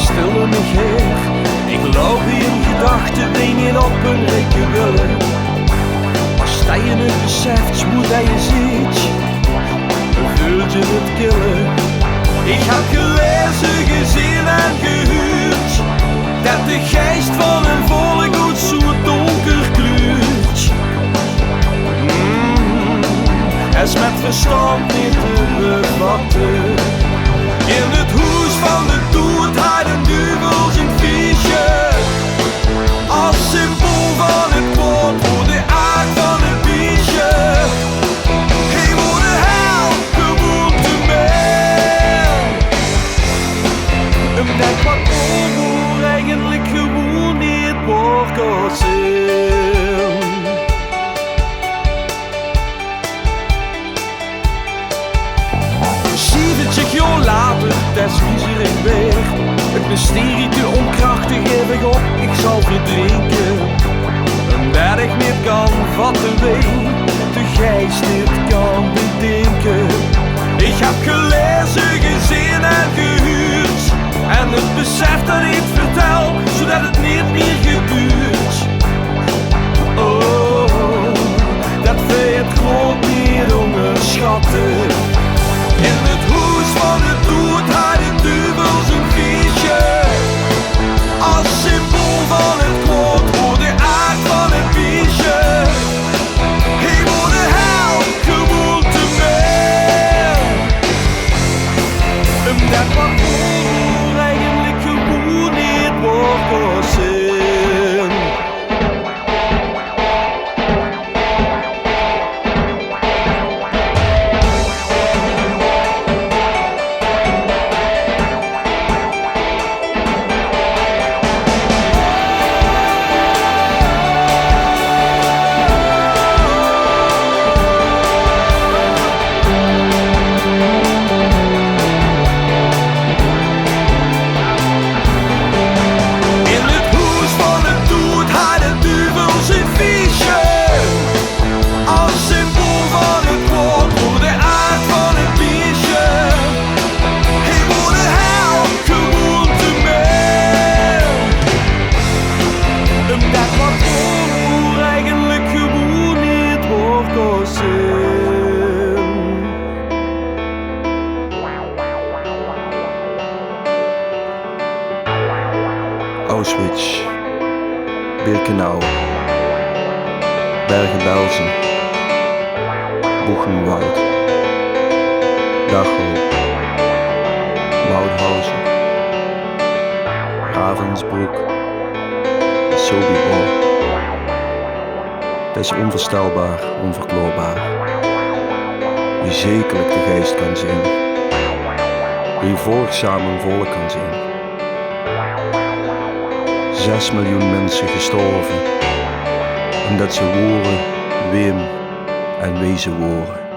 stille mich her. Ik loop hier in gedachten, dingen op een rijke willen. Maar sta je het beseft, hoe dat je ziet, vult je het killen. Ik heb gelezen, gezien en gehuurd, dat de geest van een volk goed zo donker kleurt. Is met verstand niet te bevatten. In het hoes van de dood had een duivel zijn fiche. Als symbool van het woord voor de aard van het biesje. Hij wordt de hel, gewoon te mij. Omdat wat over eigenlijk gewoon niet wordt gezien. Zich jou later, des wiezer ik weer. Het mysterie te onkrachtig heb ik op, ik zal verdrinken. Een berg niet kan vatten weet, de geest niet kan bedenken. Ik heb gelezen, gezien en gehuurd, en het besef dat ik vertel, zodat het niet meer gebeurt. Oh, dat wij het gewoon niet onderschatten. In het hoes van het dood had de duivel zijn fiche. Als symbool van het kwaad voor de aard van het biesje. Hij wordt de hel, gewoon te mij. Omdat wat voor eigenlijk gewoon niet wordt gezien. Auschwitz, Birkenau, Bergen-Belsen, Buchenwald, Dachau, Mauthausen, Ravensbrück, Sobibor. Het is onvoorstelbaar, onverkloorbaar. Wie zekerlijk de geest kan zien, wie volgzaam een volk kan zien. 6 miljoen mensen gestorven, omdat ze woorden, weem en wezen woorden.